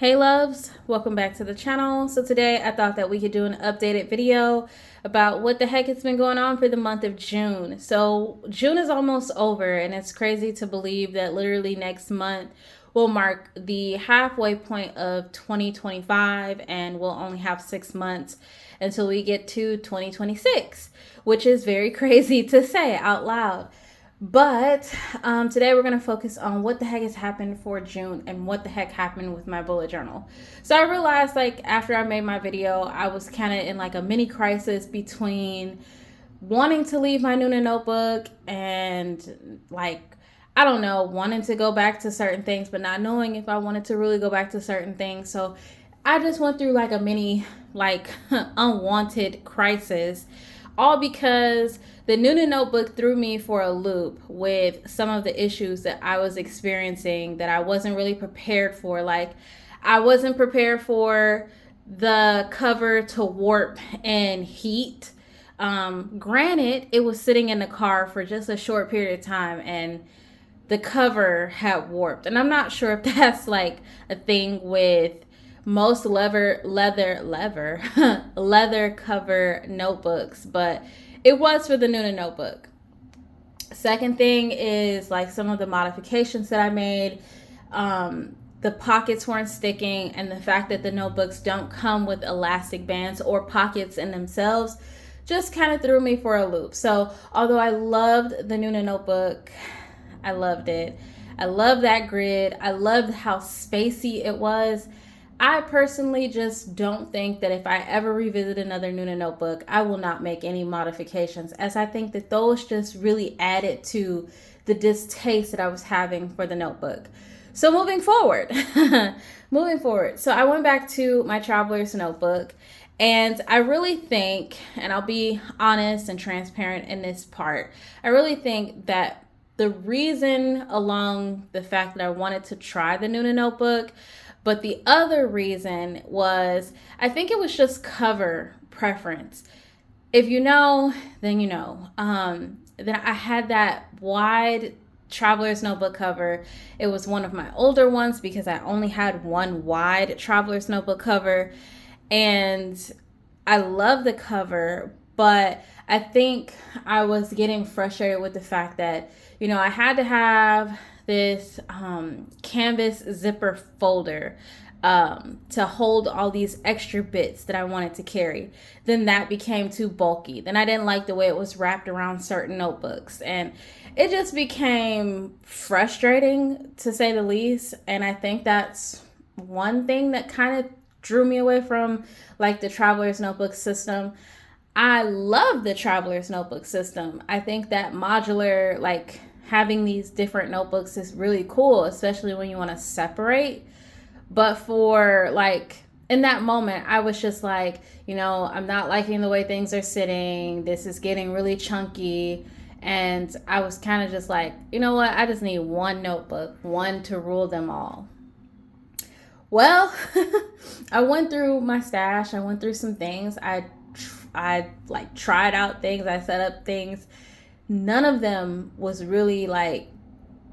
Hey loves, welcome back to the channel. So today I thought that we could do an updated video about what the heck has been going on for the month of June. So June is almost over, and it's crazy to believe that literally next month will mark the halfway point of 2025, and we'll only have 6 months until we get to 2026, which is very crazy to say out loud. But today we're going to focus on what the heck has happened for June and what the heck happened with my bullet journal. So I realized, like, after I made my video, I was kind of in like a mini crisis between wanting to leave my Nuna notebook and, like, I don't know, wanting to go back to certain things, but not knowing if I wanted to really go back to certain things. So I just went through like a mini, like, unwanted crisis, all because the Nuna notebook threw me for a loop with some of the issues that I was experiencing that I wasn't really prepared for. Like, I wasn't prepared for the cover to warp and heat. Granted, it was sitting in the car for just a short period of time and the cover had warped. And I'm not sure if that's like a thing with most leather cover notebooks, but it was for the Nuna notebook. Second thing is like some of the modifications that I made. The pockets weren't sticking, and the fact that the notebooks don't come with elastic bands or pockets in themselves just kind of threw me for a loop. So although I loved the Nuna notebook, I loved it. I love that grid. I loved how spacey it was. I personally just don't think that if I ever revisit another Nuna notebook, I will not make any modifications, as I think that those just really added to the distaste that I was having for the notebook. So moving forward, so I went back to my traveler's notebook, and I really think, and I'll be honest and transparent in this part, I really think that the reason, along the fact that I wanted to try the Nuna notebook, but the other reason was, I think it was just cover preference. If you know, then you know. Then I had that wide traveler's notebook cover. It was one of my older ones because I only had one wide traveler's notebook cover. And I love the cover, but I think I was getting frustrated with the fact that, you know, I had to have this canvas zipper folder to hold all these extra bits that I wanted to carry. Then that became too bulky. Then I didn't like the way it was wrapped around certain notebooks, and it just became frustrating, to say the least. And I think that's one thing that kind of drew me away from like the traveler's notebook system. I love the traveler's notebook system. I think that modular, like, having these different notebooks is really cool, especially when you want to separate. But for, like, in that moment, I was just like, you know, I'm not liking the way things are sitting. This is getting really chunky. And I was kind of just like, you know what? I just need one notebook, one to rule them all. Well, I went through my stash. I went through some things. I like tried out things. I set up things. None of them was really like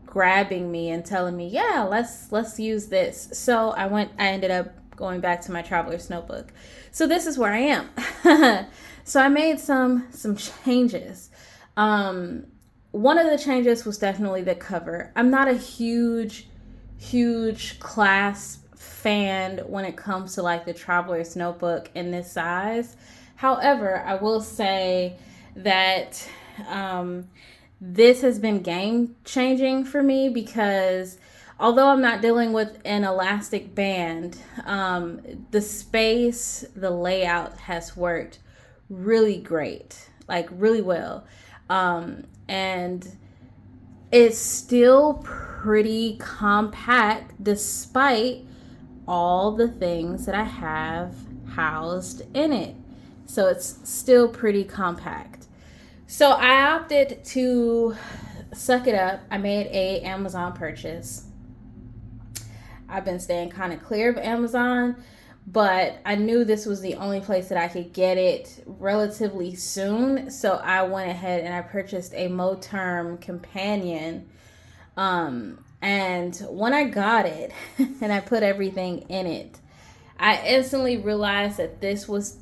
grabbing me and telling me, yeah, let's use this. So I ended up going back to my traveler's notebook. So this is where I am. So I made some changes. One of the changes was definitely the cover. I'm not a huge clasp fan when it comes to like the traveler's notebook in this size. However, I will say that this has been game changing for me, because although I'm not dealing with an elastic band, the space, the layout has worked really great, like really well. And it's still pretty compact despite all the things that I have housed in it. So it's still pretty compact. So I opted to suck it up. I made a Amazon purchase. I've been staying kind of clear of Amazon, but I knew this was the only place that I could get it relatively soon. So I went ahead and I purchased a Moterm companion. And when I got it and I put everything in it, I instantly realized that this was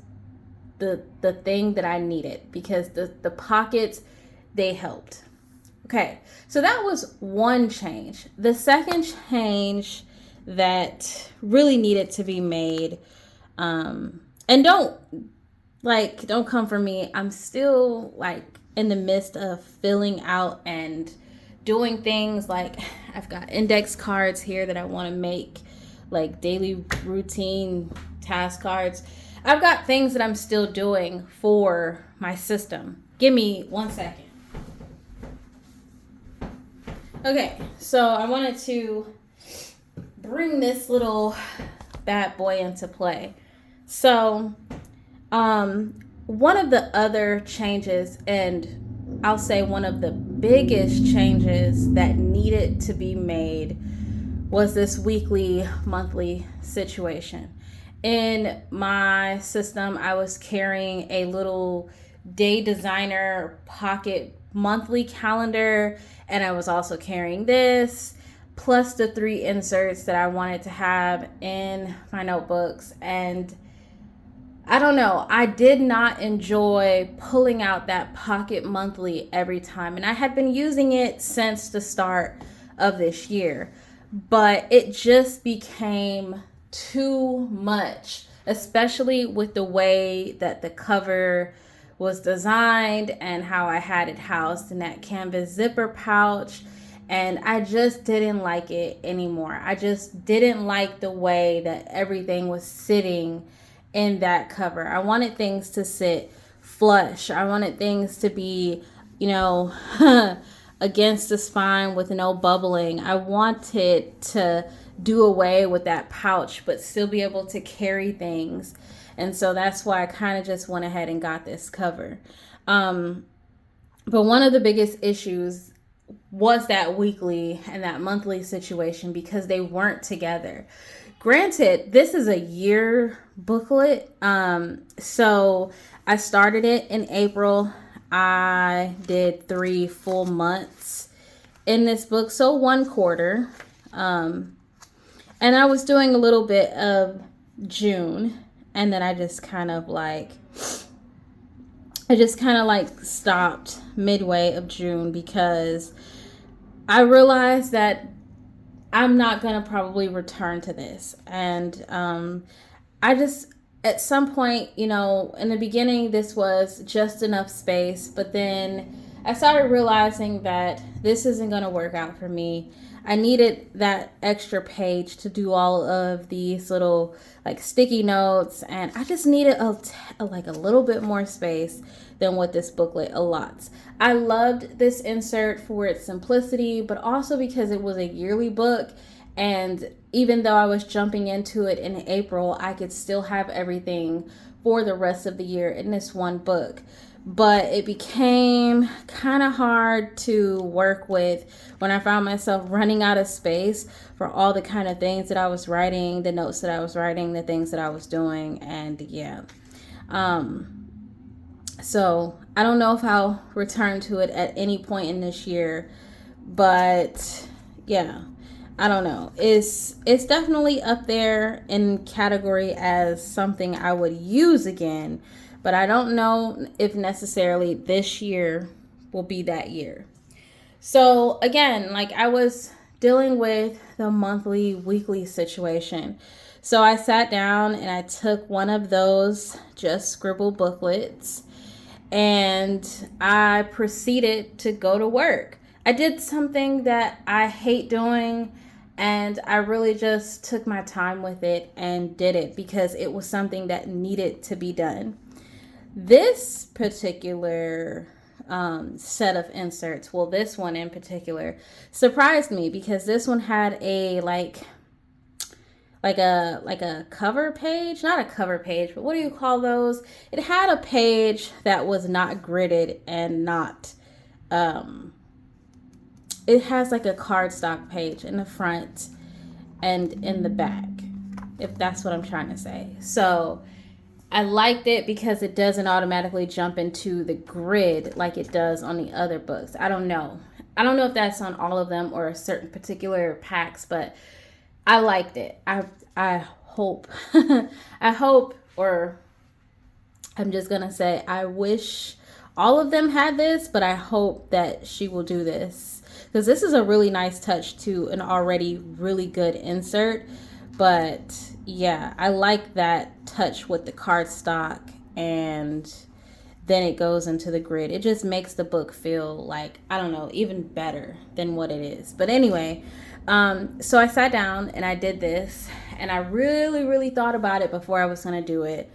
the thing that I needed, because the pockets, they helped. Okay, so that was one change. The second change that really needed to be made, and don't come for me. I'm still like in the midst of filling out and doing things. Like, I've got index cards here that I want to make, like daily routine task cards. I've got things that I'm still doing for my system. Give me 1 second. Okay, so I wanted to bring this little bad boy into play. So, one of the other changes, and I'll say one of the biggest changes that needed to be made, was this weekly, monthly situation. In my system, I was carrying a little day designer pocket monthly calendar, and I was also carrying this, plus the 3 inserts that I wanted to have in my notebooks. And I don't know, I did not enjoy pulling out that pocket monthly every time. And I had been using it since the start of this year, but it just became too much, especially with the way that the cover was designed and how I had it housed in that canvas zipper pouch. And I just didn't like it anymore. I just didn't like the way that everything was sitting in that cover. I wanted things to sit flush. I wanted things to be, against the spine with no bubbling. I wanted to do away with that pouch, but still be able to carry things. And so that's why I kind of just went ahead and got this cover. But one of the biggest issues was that weekly and that monthly situation, because they weren't together. Granted, this is a year booklet. So I started it in April. I did 3 full months in this book, so 1 quarter. And I was doing a little bit of June, and then I just kind of stopped midway of June, because I realized that I'm not going to probably return to this. And I just, at some point, in the beginning, this was just enough space. But then I started realizing that this isn't going to work out for me. I needed that extra page to do all of these little sticky notes. And I just needed a little bit more space than what this booklet allots. I loved this insert for its simplicity, but also because it was a yearly book. And even though I was jumping into it in April, I could still have everything for the rest of the year in this one book. But it became kind of hard to work with when I found myself running out of space for all the kind of things that I was writing, the notes that I was writing, the things that I was doing. And yeah. So I don't know if I'll return to it at any point in this year, but yeah, I don't know. It's definitely up there in category as something I would use again, but I don't know if necessarily this year will be that year. So again, I was dealing with the monthly, weekly situation. So I sat down and I took one of those just Scribble booklets, and I proceeded to go to work. I did something that I hate doing, and I really just took my time with it and did it because it was something that needed to be done. This particular set of inserts, well, this one in particular, surprised me because this one had a like a cover page, not a cover page, but what do you call those? It had a page that was not gridded and not, it has like a cardstock page in the front and in the back, if that's what I'm trying to say. So I liked it because it doesn't automatically jump into the grid like it does on the other books. I don't know. I don't know if that's on all of them or certain particular packs, but I liked it. I hope I hope, or I'm just gonna say I wish all of them had this, but I hope that she will do this, because this is a really nice touch to an already really good insert. But yeah, I like that touch with the cardstock, and then it goes into the grid. It just makes the book feel like, I don't know, even better than what it is. But anyway, so I sat down and I did this, and I really thought about it before I was going to do it.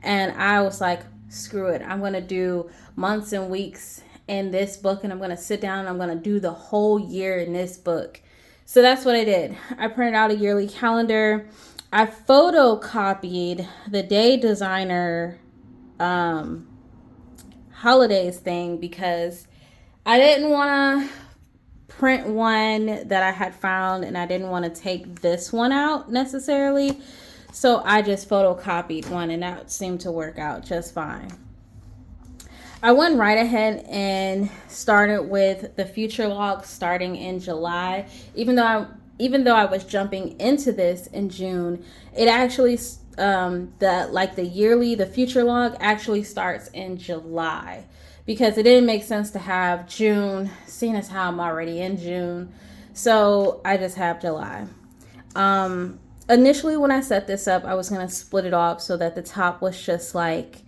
And I was like, screw it. I'm going to do months and weeks in this book, and I'm going to sit down and I'm going to do the whole year in this book. So that's what I did. I printed out a yearly calendar. I photocopied the Day Designer holidays thing because I didn't want to print one that I had found, and I didn't want to take this one out necessarily. So I just photocopied one, and that seemed to work out just fine. I went right ahead and started with the future log starting in July. Even though I was jumping into this in June, it actually the future log actually starts in July, because it didn't make sense to have June, seeing as how I'm already in June. So I just have July. Initially when I set this up, I was going to split it off so that the top was just like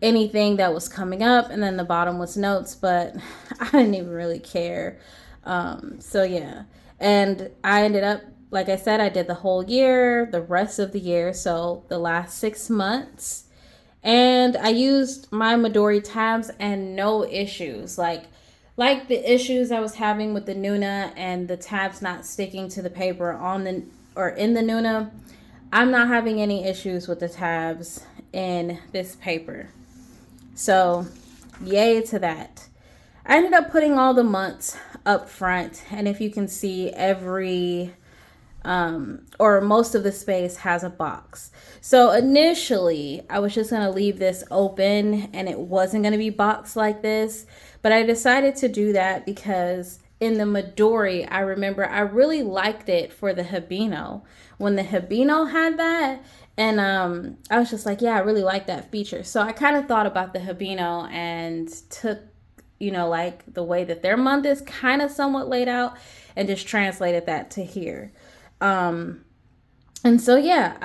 anything that was coming up, and then the bottom was notes, but I didn't even really care. So yeah, and I ended up, like I said, I did the whole year, the rest of the year, so the last 6 months, and I used my Midori tabs and no issues. Like the issues I was having with the Nuna and the tabs not sticking to the paper in the Nuna, I'm not having any issues with the tabs in this paper. So yay to that. I ended up putting all the months up front, and if you can see, every or most of the space has a box. So initially I was just going to leave this open and it wasn't going to be boxed like this, but I decided to do that because in the Midori, I remember I really liked it for the Hibino when the Hibino had that. And I was just like, yeah, I really like that feature. So I kind of thought about the Hibino and took, like the way that their month is kind of somewhat laid out, and just translated that to here. And so, yeah,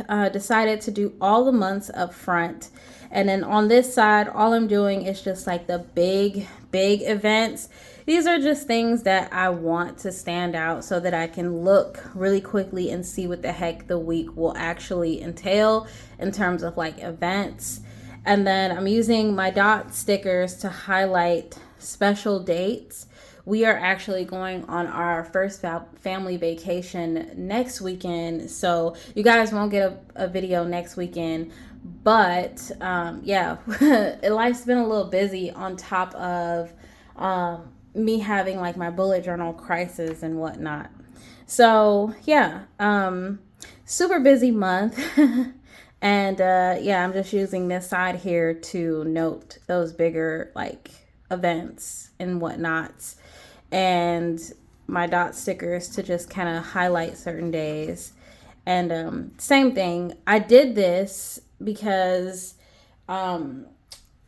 I decided to do all the months up front. And then on this side, all I'm doing is just like the big events. These are just things that I want to stand out so that I can look really quickly and see what the heck the week will actually entail in terms of like events. And then I'm using my dot stickers to highlight special dates. We are actually going on our first family vacation next weekend, so you guys won't get a video next weekend. But yeah, life's been a little busy on top of me having like my bullet journal crisis and whatnot. So yeah, super busy month. And yeah, I'm just using this side here to note those bigger like events and whatnots, and my dot stickers to just kind of highlight certain days. And same thing, I did this because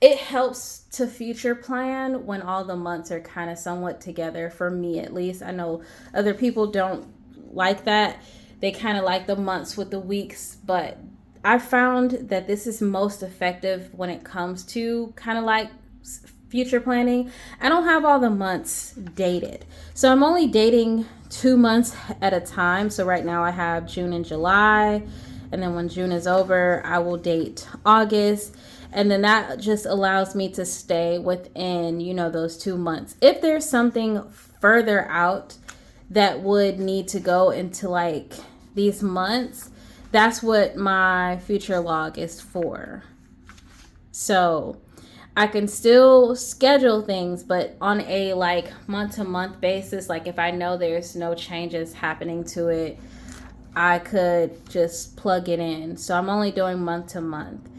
it helps to future plan when all the months are kind of somewhat together, for me at least. I know other people don't like that. They kind of like the months with the weeks, but I found that this is most effective when it comes to kind of like future planning. I don't have all the months dated, so I'm only dating 2 months at a time. So right now I have June and July, and then when June is over, I will date August. And then that just allows me to stay within, those 2 months. If there's something further out that would need to go into like these months, that's what my future log is for. So I can still schedule things, but on a like month-to-month basis, like if I know there's no changes happening to it, I could just plug it in. So I'm only doing month to month,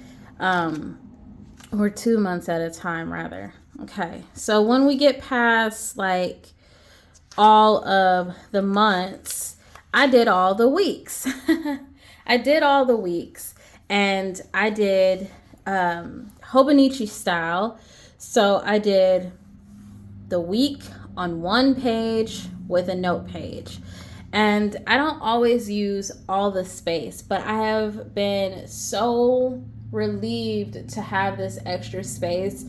or 2 months at a time rather. Okay, so when we get past like all of the months, I did all the weeks. I did all the weeks, and I did Hobonichi style. So I did the week on one page with a note page. And I don't always use all the space, but I have been so relieved to have this extra space.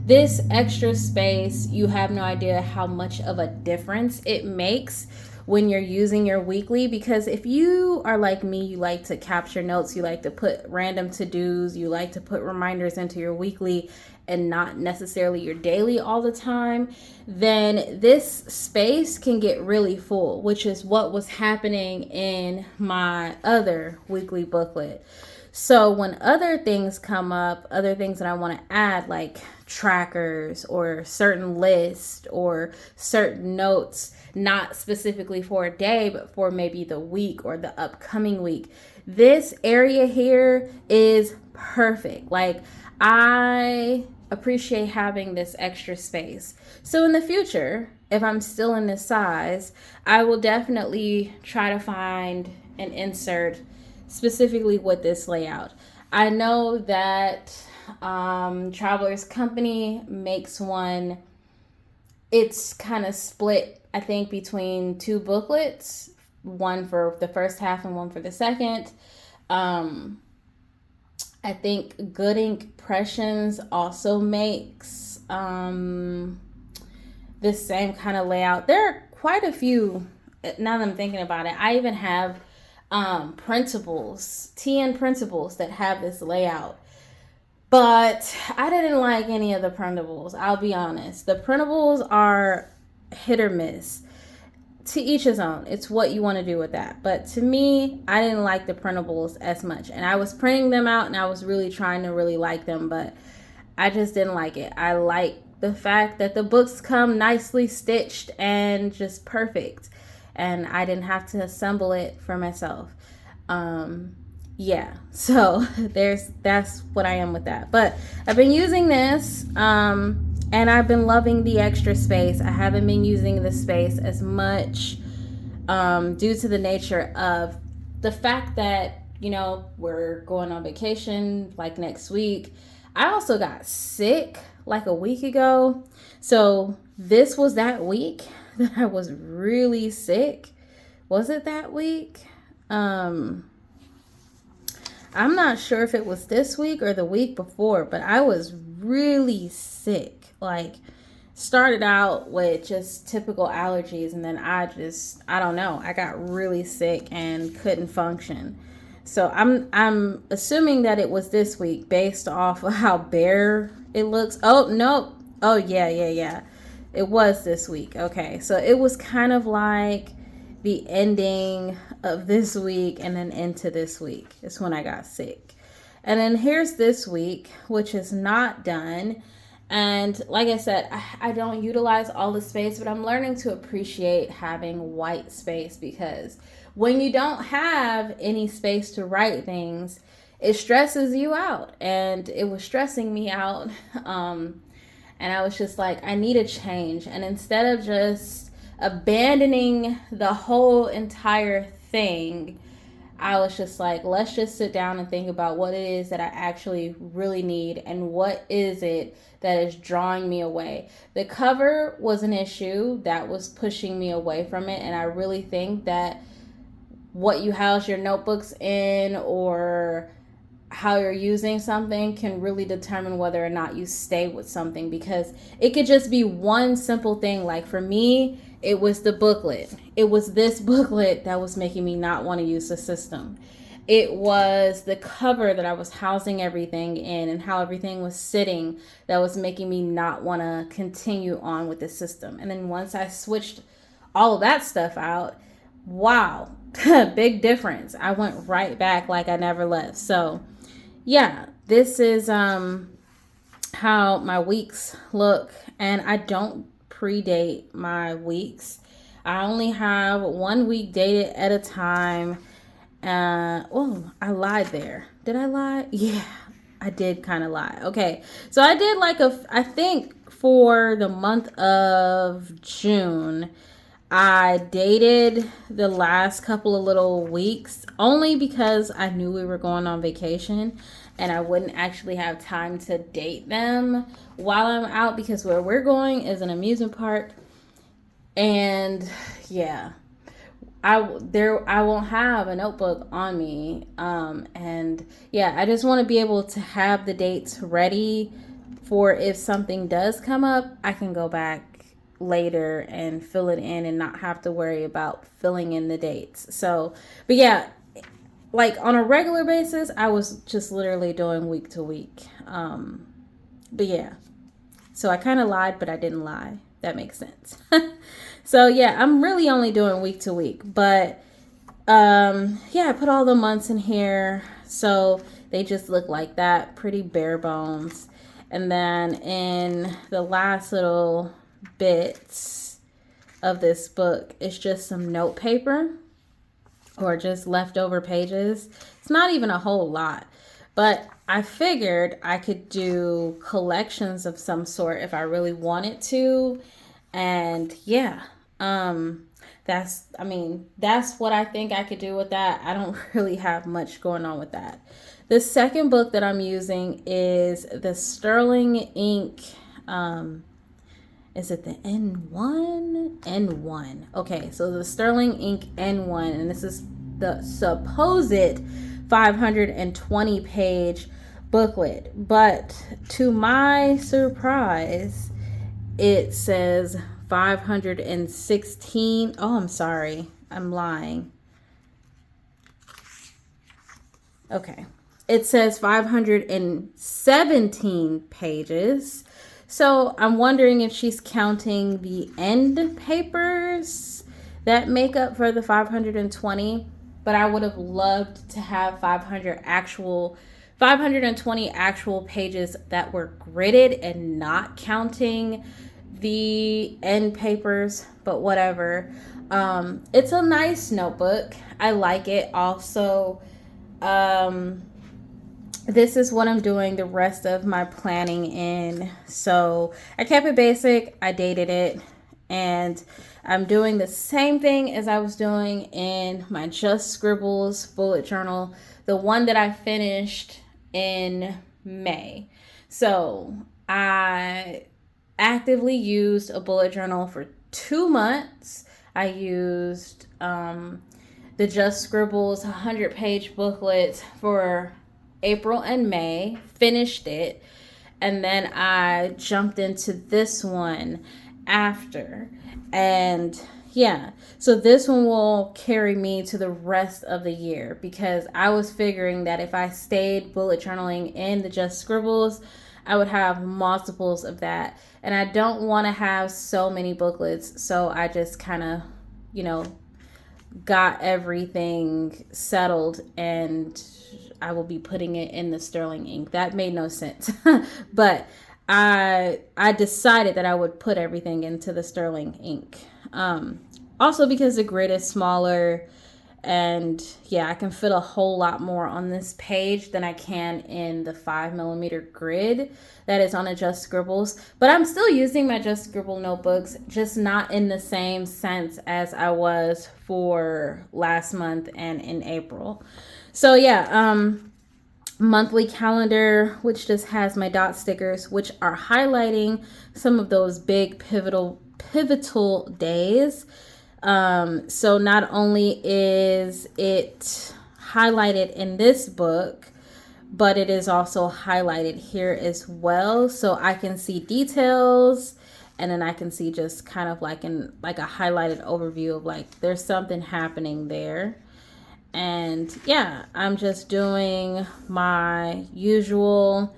This extra space, you have no idea how much of a difference it makes when you're using your weekly, because if you are like me, you like to capture notes, you like to put random to-dos, you like to put reminders into your weekly and not necessarily your daily all the time, then this space can get really full, which is what was happening in my other weekly booklet. So when other things come up, other things that I want to add, like trackers or certain lists or certain notes, not specifically for a day, but for maybe the week or the upcoming week, this area here is perfect. Like, I appreciate having this extra space. So in the future, if I'm still in this size, I will definitely try to find an insert specifically with this layout. I know that Traveler's Company makes one. It's kind of split, I think, between two booklets, one for the first half and one for the second. I think Good Impressions also makes this same kind of layout. There are quite a few, now that I'm thinking about it. I even have printables, TN printables that have this layout. But I didn't like any of the printables, I'll be honest. The printables are hit or miss. To each his own. It's what you want to do with that. But to me, I didn't like the printables as much. And I was printing them out and I was really trying to really like them, but I just didn't like it. I like the fact that the books come nicely stitched and just perfect. And I didn't have to assemble it for myself. Yeah, so that's what I am with that. But I've been using this and I've been loving the extra space. I haven't been using the space as much due to the nature of the fact that, you know, we're going on vacation like next week. I also got sick like a week ago. So this was that week that I was really sick. Was it that week? I'm not sure if it was this week or the week before, but I was really sick. Like, started out with just typical allergies, and then I don't know, I got really sick and couldn't function. So I'm assuming that it was this week based off of how bare it looks. Oh, no. Oh, yeah. It was this week. Okay. So it was kind of like the ending of this week and then into this week is when I got sick. And then here's this week, which is not done. And like I said, I don't utilize all the space, but I'm learning to appreciate having white space, because when you don't have any space to write things, it stresses you out. And it was stressing me out. And I was just like, I need a change. And instead of just abandoning the whole entire thing, I was just like, let's just sit down and think about what it is that I actually really need and what is it that is drawing me away. The cover was an issue that was pushing me away from it, and I really think that what you house your notebooks in or how you're using something can really determine whether or not you stay with something, because it could just be one simple thing. Like for me, it was the booklet. It was this booklet that was making me not want to use the system. It was the cover that I was housing everything in and how everything was sitting that was making me not want to continue on with the system. And then once I switched all of that stuff out, wow, big difference. I went right back like I never left. So yeah, this is how my weeks look, and I don't predate my weeks. I only have 1 week dated at a time. Oh, I lied there. Did I lie? Yeah, I did kind of lie. Okay, so I did like I think for the month of June, I dated the last couple of little weeks only because I knew we were going on vacation and I wouldn't actually have time to date them while I'm out because where we're going is an amusement park. And yeah, I won't have a notebook on me. And yeah, I just want to be able to have the dates ready for if something does come up, I can go back later and fill it in and not have to worry about filling in the dates. So, but yeah, like on a regular basis, I was just literally doing week to week. But yeah, so I kind of lied, but I didn't lie. That makes sense. So yeah, I'm really only doing week to week, but yeah, I put all the months in here. So they just look like that, pretty bare bones. And then in the last little bits of this book, it's just some note paper or just leftover pages. It's not even a whole lot, but I figured I could do collections of some sort if I really wanted to. And yeah, that's what I think I could do with that. I don't really have much going on with that. The second book that I'm using is the Sterling ink. Is it the N1? N1. Okay, so the Sterling ink N1, and this is the supposed 520 page booklet. But to my surprise, it says 516. Oh, I'm sorry. I'm lying. Okay. It says 517 pages. So I'm wondering if she's counting the end papers that make up for the 520. But I would have loved to have 520 actual pages that were gridded and not counting the end papers, but whatever. It's a nice notebook. I like it. Also, this is what I'm doing the rest of my planning in. So I kept it basic. I dated it. And I'm doing the same thing as I was doing in my Just Scribbles bullet journal, the one that I finished in May. So I actively used a bullet journal for 2 months. I used the Just Scribbles 100-page booklet for April and May, finished it, and then I jumped into this one after. And yeah, so this one will carry me to the rest of the year because I was figuring that if I stayed bullet journaling in the Just Scribbles, I would have multiples of that. And I don't want to have so many booklets. So I just kind of, got everything settled and I will be putting it in the Sterling ink. That made no sense. But I decided that I would put everything into the Sterling ink. Also because the grid is smaller and yeah, I can fit a whole lot more on this page than I can in the 5mm grid that is on a Just Scribbles. But I'm still using my Just Scribble notebooks, just not in the same sense as I was for last month and in April. So yeah, monthly calendar, which just has my dot stickers, which are highlighting some of those big pivotal days. So not only is it highlighted in this book, but it is also highlighted here as well. So I can see details and then I can see just kind of like a highlighted overview of like there's something happening there. And yeah, I'm just doing my usual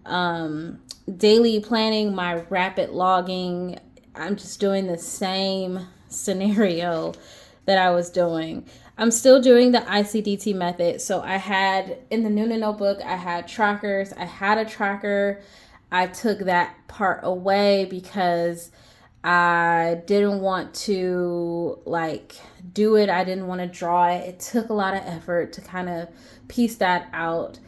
daily planning, my rapid logging. I'm just doing the same scenario that I was doing. I'm still doing the ICDT method. So I had in the Nuna notebook, I had trackers. I had a tracker. I took that part away because I didn't want to do it. I didn't want to draw it. It took a lot of effort to kind of piece that out.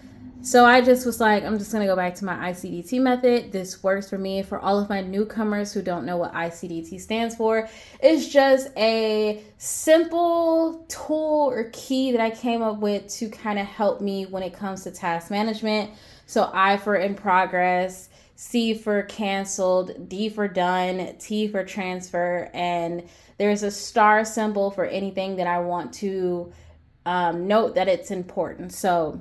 So I just was like, I'm just going to go back to my ICDT method. This works for me. For all of my newcomers who don't know what ICDT stands for, it's just a simple tool or key that I came up with to kind of help me when it comes to task management. So I for in progress, C for canceled, D for done, T for transfer, and there's a star symbol for anything that I want to note that it's important. So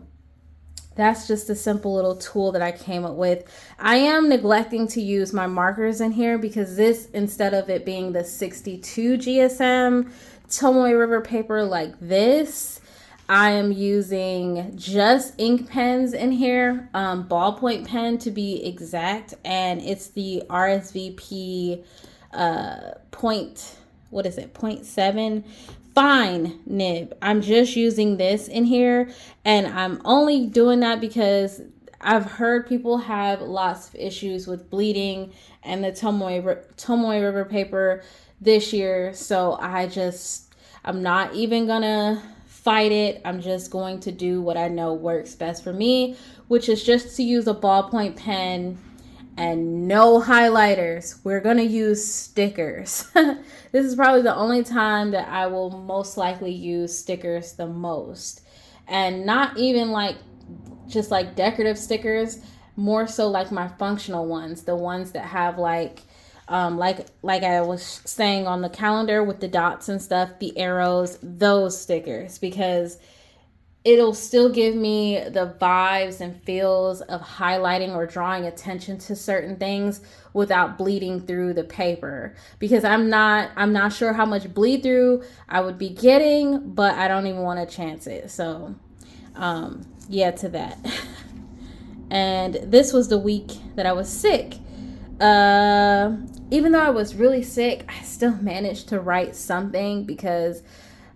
that's just a simple little tool that I came up with. I am neglecting to use my markers in here because this, instead of it being the 62 GSM Tomoe River paper like this, I am using just ink pens in here, ballpoint pen to be exact, and it's the RSVP point, what is it, 0.7 fine nib. I'm just using this in here, and I'm only doing that because I've heard people have lots of issues with bleeding and the Tomoe River paper this year, so I'm not even gonna fight it. I'm just going to do what I know works best for me, which is just to use a ballpoint pen and no highlighters. We're gonna use stickers. This is probably the only time that I will most likely use stickers the most, and not even like just like decorative stickers, more so like my functional ones, the ones that have like I was saying on the calendar with the dots and stuff, the arrows, those stickers, because it'll still give me the vibes and feels of highlighting or drawing attention to certain things without bleeding through the paper, because I'm not sure how much bleed through I would be getting, but I don't even want to chance it. So yeah, to that. And this was the week that I was sick. Even though I was really sick, I still managed to write something because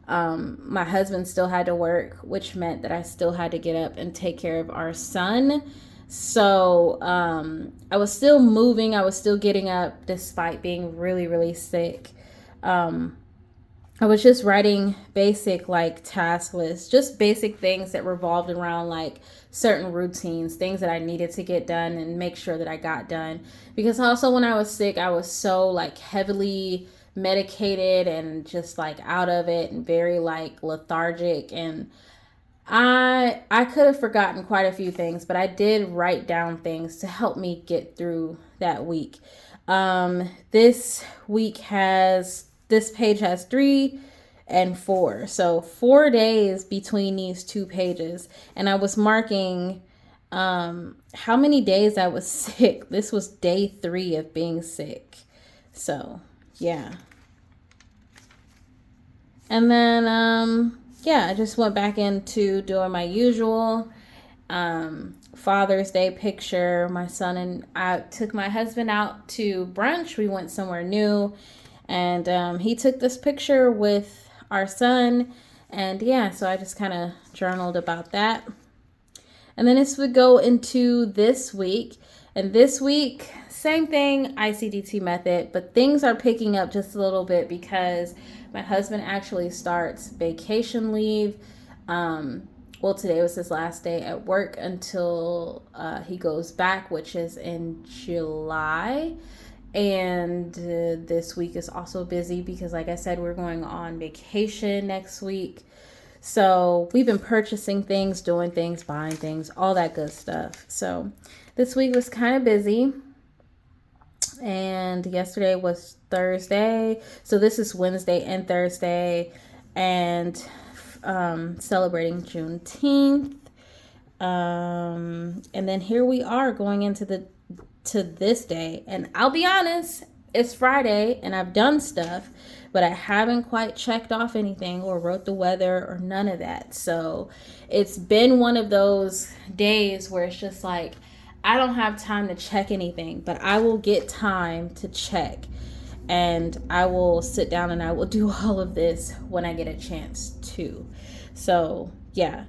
my husband still had to work, which meant that I still had to get up and take care of our son. So I was still moving, I was still getting up despite being really, really sick. I was just writing basic like task lists, just basic things that revolved around like certain routines, things that I needed to get done and make sure that I got done. Because also when I was sick, I was so like heavily medicated and just like out of it and very like lethargic, and I could have forgotten quite a few things, but I did write down things to help me get through that week. This page has 3 and 4, so 4 days between these 2 pages, and I was marking how many days I was sick. This was day 3 of being sick. So yeah. And then yeah, I just went back into doing my usual Father's Day picture. My son and I took my husband out to brunch. We went somewhere new, and he took this picture with our son. And yeah, so I just kind of journaled about that. And then this would go into this week. And this week, same thing, ICDT method, but things are picking up just a little bit because my husband actually starts vacation leave. Well, today was his last day at work until he goes back, which is in July. And this week is also busy because, like I said, we're going on vacation next week. So we've been purchasing things, doing things, buying things, all that good stuff. So this week was kind of busy. And yesterday was Thursday. So this is Wednesday and Thursday. And celebrating Juneteenth. And then here we are going into this day. And I'll be honest, it's Friday and I've done stuff, but I haven't quite checked off anything or wrote the weather or none of that. So it's been one of those days where it's just like, I don't have time to check anything, but I will get time to check, and I will sit down and I will do all of this when I get a chance to. So yeah.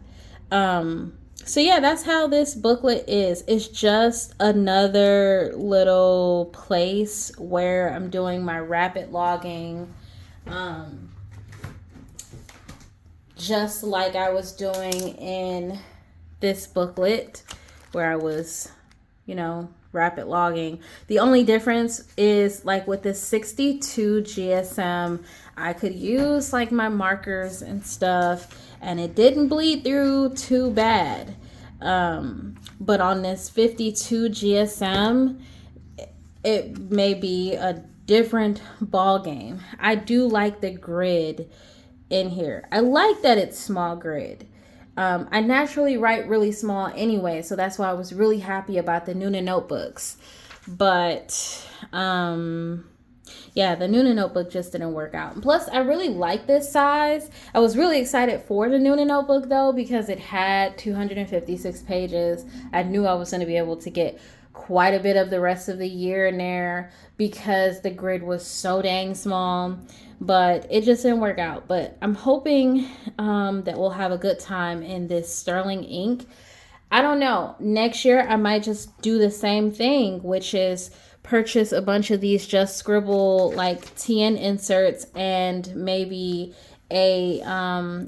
So yeah, that's how this booklet is. It's just another little place where I'm doing my rapid logging, just like I was doing in this booklet where I was, you know, rapid logging. The only difference is like with this 62 GSM, I could use like my markers and stuff and it didn't bleed through too bad. But on this 52 GSM, it may be a different ball game. I do like the grid in here. I like that it's small grid. I naturally write really small anyway, so that's why I was really happy about the Nuna notebooks. But yeah, the Nuna notebook just didn't work out. Plus, I really like this size. I was really excited for the Nuna notebook though, because it had 256 pages. I knew I was going to be able to get quite a bit of the rest of the year in there because the grid was so dang small, but it just didn't work out. But I'm hoping that we'll have a good time in this sterling ink. I don't know. Next year, I might just do the same thing, which is purchase a bunch of these Just Scribble like TN inserts and maybe a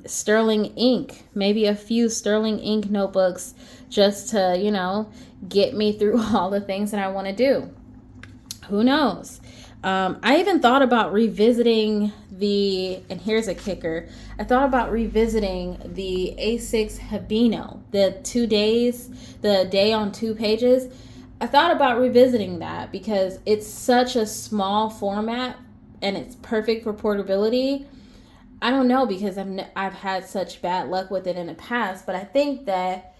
sterling ink, maybe a few sterling ink notebooks just to, you know, get me through all the things that I want to do. Who knows? I even thought about revisiting and here's a kicker, I thought about revisiting the A6 Habino, the 2 days, the day on 2 pages. I thought about revisiting that because it's such a small format and it's perfect for portability. I don't know, because I've had such bad luck with it in the past, but I think that,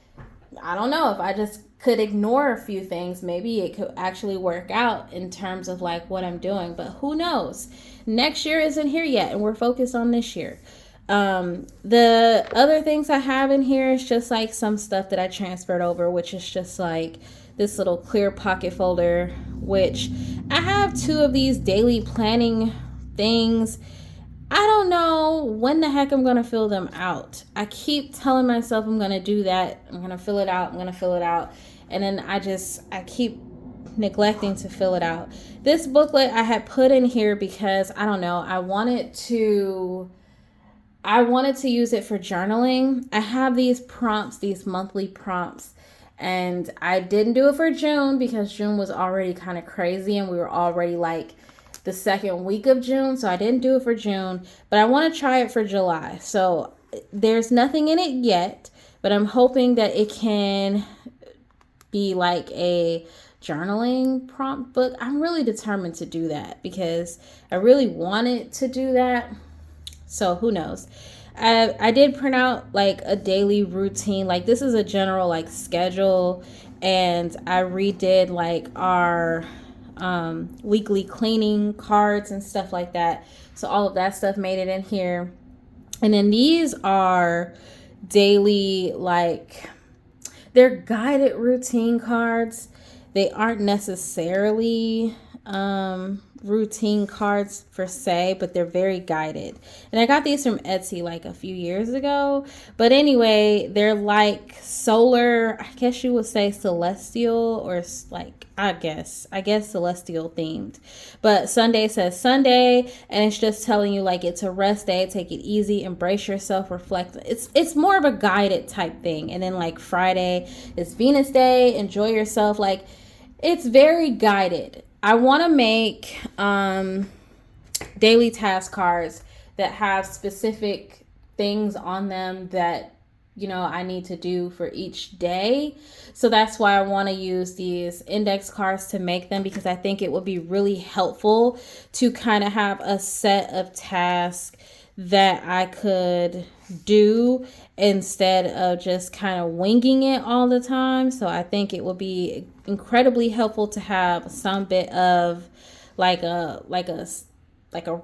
I don't know, if I just could ignore a few things, maybe it could actually work out in terms of like what I'm doing, but who knows? Next year isn't here yet and we're focused on this year. The other things I have in here is just like some stuff that I transferred over, which is just like this little clear pocket folder, which I have 2 of these daily planning things. I don't know when the heck I'm going to fill them out. I keep telling myself I'm going to do that. I'm going to fill it out. I'm going to fill it out. And then I keep neglecting to fill it out. This booklet I had put in here because, I don't know, I wanted to use it for journaling. I have these prompts, these monthly prompts. And I didn't do it for June because June was already kind of crazy and we were already like the second week of June. So I didn't do it for June, but I want to try it for July. So there's nothing in it yet, but I'm hoping that it can be like a journaling prompt book. I'm really determined to do that because I really wanted to do that. So who knows? I did print out like a daily routine. Like this is a general like schedule, and I redid like our weekly cleaning cards and stuff like that. So all of that stuff made it in here. And then these are daily, like they're guided routine cards. They aren't necessarily routine cards per se, but they're very guided. And I got these from Etsy like a few years ago. But anyway, they're like solar, I guess you would say celestial, or like I guess celestial themed. But Sunday says Sunday, and it's just telling you like it's a rest day, take it easy, embrace yourself, reflect. It's more of a guided type thing. And then like Friday is Venus Day, enjoy yourself. Like it's very guided. I want to make daily task cards that have specific things on them that, you know, I need to do for each day. So that's why I want to use these index cards to make them, because I think it would be really helpful to kind of have a set of tasks that I could do instead of just kind of winging it all the time. So I think it would be incredibly helpful to have some bit of like a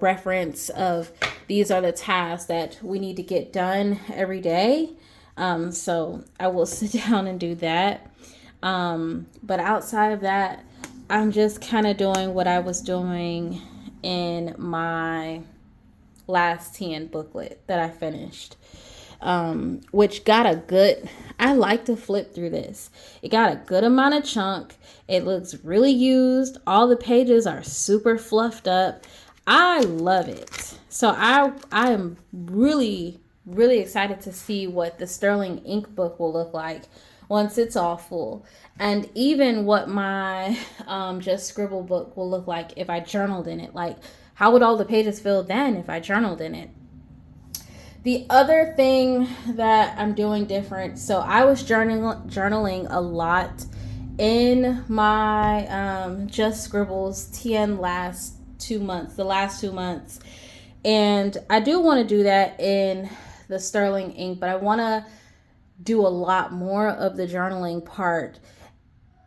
reference of these are the tasks that we need to get done every day. So I will sit down and do that. But outside of that, I'm just kind of doing what I was doing in my last TN booklet that I finished, which got a good, I like to flip through this. It got a good amount of chunk. It looks really used. All the pages are super fluffed up. I love it. So I am really really excited to see what the Sterling ink book will look like once it's all full, and even what my Just Scribble book will look like if I journaled in it. Like, how would all the pages feel then if I journaled in it? The other thing that I'm doing different, so I was journaling a lot in my Just Scribbles TN the last 2 months. And I do want to do that in the Sterling ink, but I want to do a lot more of the journaling part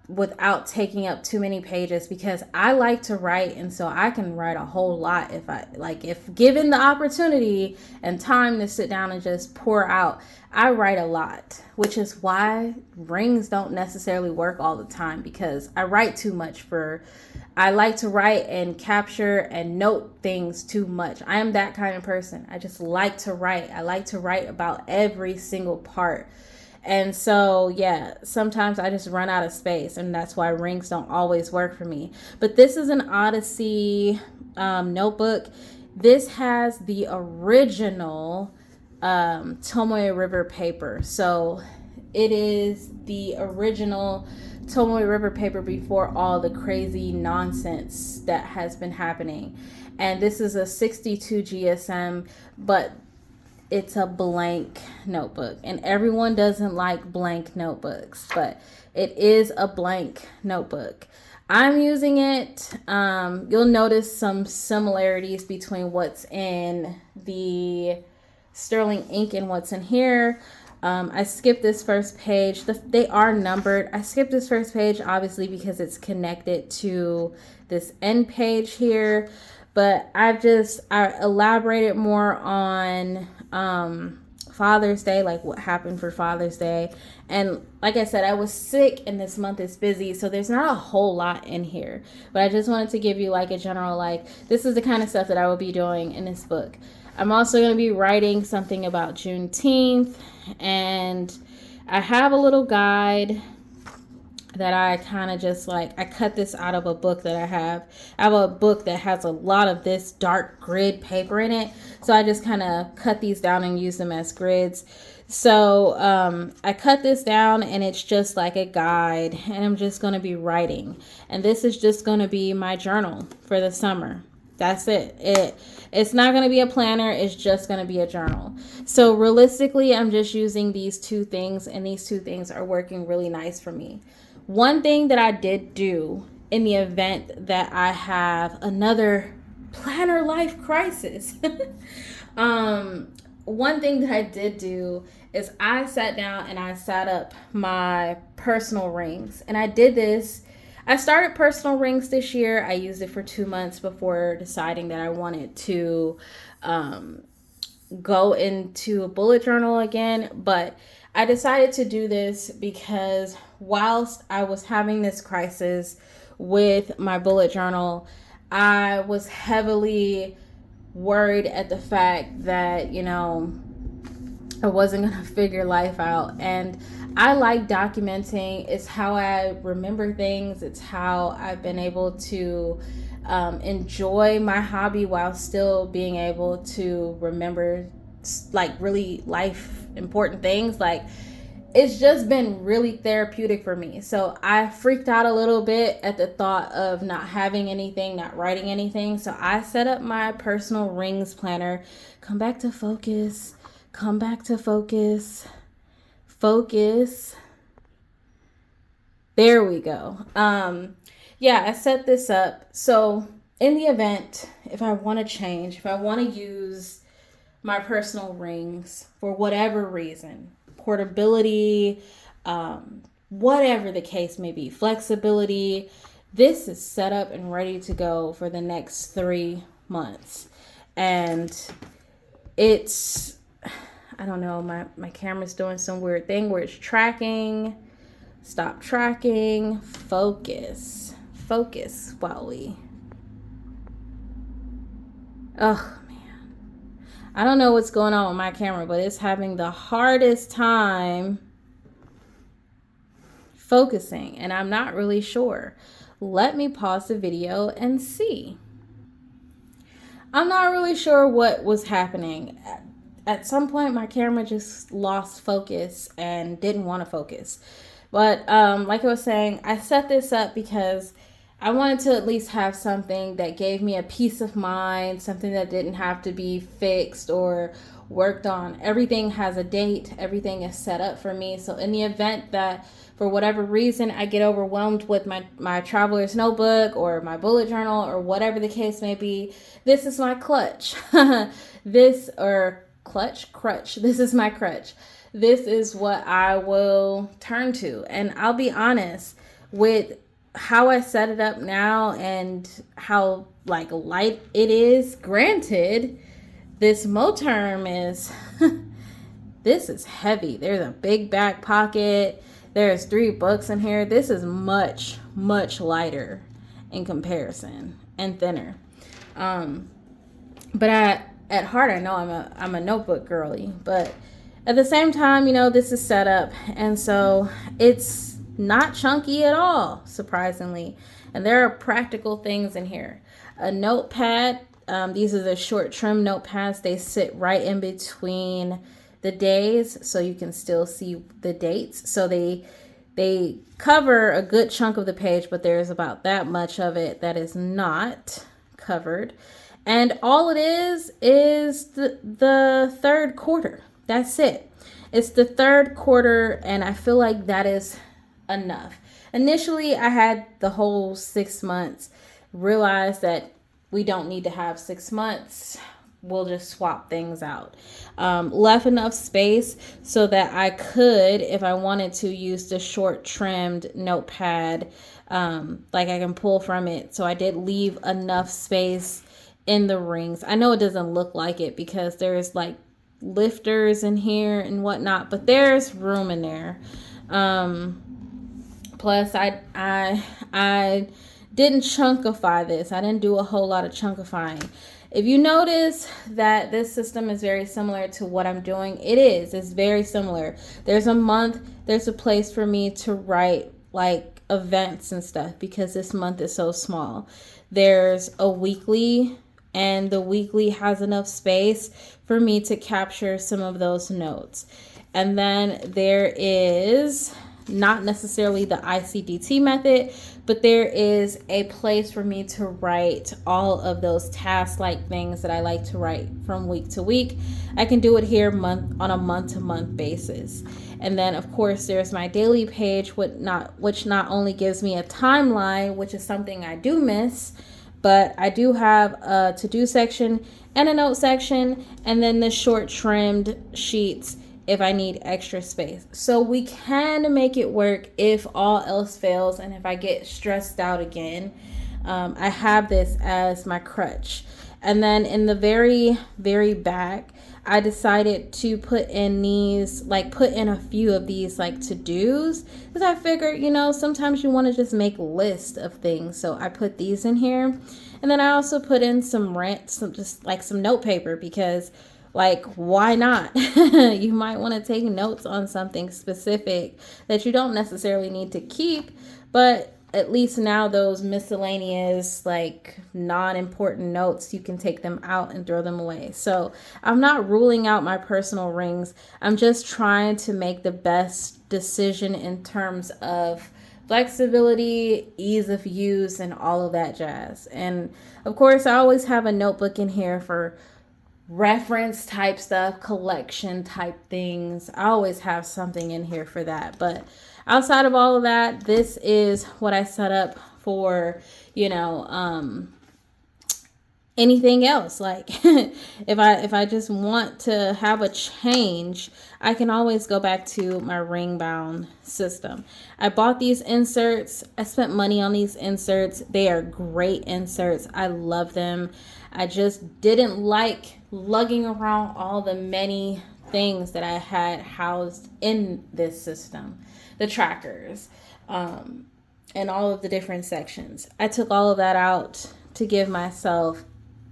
without taking up too many pages, because I like to write, and so I can write a whole lot if given the opportunity and time to sit down and just pour out. I write a lot, which is why rings don't necessarily work all the time, because I write too much. I like to write and capture and note things too much. I am that kind of person. I just like to write. I like to write about every single part. And so, yeah, sometimes I just run out of space, and that's why rings don't always work for me. But this is an Odyssey notebook. This has the original Tomoe River paper. So it is the original Tomoe River paper before all the crazy nonsense that has been happening. And this is a 62 GSM, but it's a blank notebook, and everyone doesn't like blank notebooks, but it is a blank notebook. I'm using it. You'll notice some similarities between what's in the Sterling ink and what's in here. I skipped this first page. They are numbered. I skipped this first page, obviously, because it's connected to this end page here. But I elaborated more on Father's Day, like what happened for Father's Day. And like I said, I was sick and this month is busy, so there's not a whole lot in here. But I just wanted to give you like a general, like, this is the kind of stuff that I will be doing in this book. I'm also going to be writing something about Juneteenth, and I have a little guide that I kind of just like, I cut this out of a book that I have. I have a book that has a lot of this dark grid paper in it. So I just kind of cut these down and use them as grids. So I cut this down, and it's just like a guide, and I'm just going to be writing. And this is just going to be my journal for the summer. That's it. It's not going to be a planner. It's just going to be a journal. So realistically, I'm just using these two things, and these two things are working really nice for me. One thing that I did do in the event that I have another planner life crisis, one thing that I did do is I sat down and I set up my personal rings. And I did this. I started personal rings this year. I used it for 2 months before deciding that I wanted to go into a bullet journal again. But I decided to do this because whilst I was having this crisis with my bullet journal, I was heavily worried at the fact that, I wasn't going to figure life out. And I like documenting. It's how I remember things. It's how I've been able to enjoy my hobby while still being able to remember like really life important things. Like, it's just been really therapeutic for me. So I freaked out a little bit at the thought of not having anything, not writing anything. So I set up my personal rings planner. Come back to focus. Come back to focus. Focus. There we go. I set this up. So in the event, if I want to change, if I want to use my personal rings for whatever reason, portability, whatever the case may be, flexibility, this is set up and ready to go for the next 3 months. And it's, I don't know, my camera's doing some weird thing where it's tracking. Stop tracking. Focus, Wally. Oh, I don't know what's going on with my camera, but it's having the hardest time focusing, and I'm not really sure. Let me pause the video and see. I'm not really sure what was happening. at some point my camera just lost focus and didn't want to focus. But like I was saying, I set this up because I wanted to at least have something that gave me a peace of mind, something that didn't have to be fixed or worked on. Everything has a date, everything is set up for me. So in the event that for whatever reason I get overwhelmed with my traveler's notebook or my bullet journal or whatever the case may be, this is my clutch. This is my crutch. This is what I will turn to. And I'll be honest, with how I set it up now and how like light it is, granted, this Moterm is this is heavy. There's a big back pocket. There's 3 books in here. This is much, much lighter in comparison and thinner. But at heart, I know I'm a notebook girly. But at the same time, this is set up, and so it's not chunky at all, surprisingly. And there are practical things in here. A notepad. These are the short trim notepads. They sit right in between the days, so you can still see the dates. So they cover a good chunk of the page, but there's about that much of it that is not covered. And all it is the third quarter. That's it. It's the third quarter, and I feel like that is enough. Initially, I had the whole 6 months, realized that we don't need to have 6 months. We'll just swap things out. Left enough space so that I could, if I wanted to, use the short trimmed notepad, like I can pull from it. So I did leave enough space in the rings. I know it doesn't look like it because there's like lifters in here and whatnot, but there's room in there. Plus, I didn't chunkify this. I didn't do a whole lot of chunkifying. If you notice that this system is very similar to what I'm doing, it's very similar. There's a month, there's a place for me to write like events and stuff because this month is so small. There's a weekly, and the weekly has enough space for me to capture some of those notes. And then there is not necessarily the ICDT method, but there is a place for me to write all of those task-like things that I like to write from week to week. I can do it here on a month-to-month basis. And then, of course, there's my daily page, which not only gives me a timeline, which is something I do miss, but I do have a to-do section and a note section, and then the short trimmed sheets if I need extra space. So we can make it work if all else fails, and if I get stressed out again, I have this as my crutch. And then in the very, very back, I decided to put in a few of these like to-dos, because I figured, sometimes you want to just make lists of things. So I put these in here. And then I also put in some note paper, because why not? You might want to take notes on something specific that you don't necessarily need to keep, but at least now those miscellaneous, non-important notes, you can take them out and throw them away. So I'm not ruling out my personal rings. I'm just trying to make the best decision in terms of flexibility, ease of use, and all of that jazz. And of course, I always have a notebook in here for reference type stuff, collection type things. I always have something in here for that. But outside of all of that, this is what I set up for, anything else. If I just want to have a change, I can always go back to my ring bound system. I bought these inserts. I spent money on these inserts. They are great inserts. I love them. I just didn't like lugging around all the many things that I had housed in this system, the trackers, and all of the different sections. I took all of that out to give myself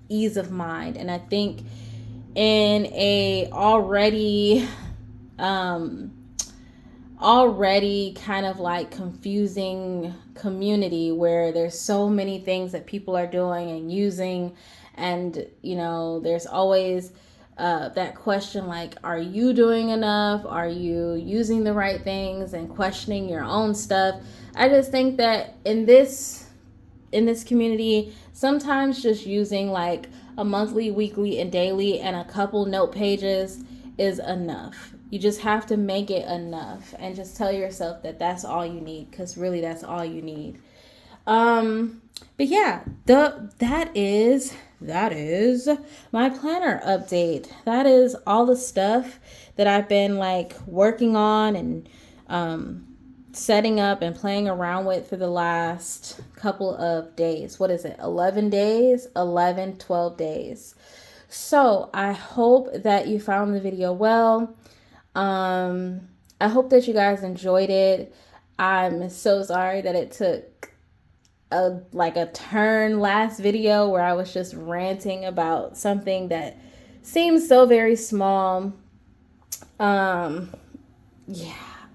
ease of mind. And I think in a already kind of confusing community where there's so many things that people are doing and using, and there's always that question, like, are you doing enough? Are you using the right things? And questioning your own stuff. I just think that in this community, sometimes just using like a monthly, weekly, and daily and a couple note pages is enough. You just have to make it enough and just tell yourself that that's all you need, because really that's all you need. But yeah, that is my planner update. That is all the stuff that I've been like working on and setting up and playing around with for the last couple of days. What is it? 11 days? 12 days. So I hope that you found the video well. I hope that you guys enjoyed it. I'm so sorry that it took a turn last video where I was just ranting about something that seems so very small. Yeah,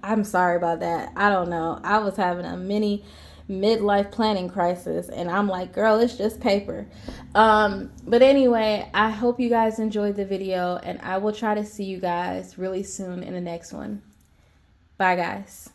I'm sorry about that. I don't know. I was having a mini midlife planning crisis, and I'm like, girl, it's just paper. But anyway, I hope you guys enjoyed the video, and I will try to see you guys really soon in the next one. Bye, guys.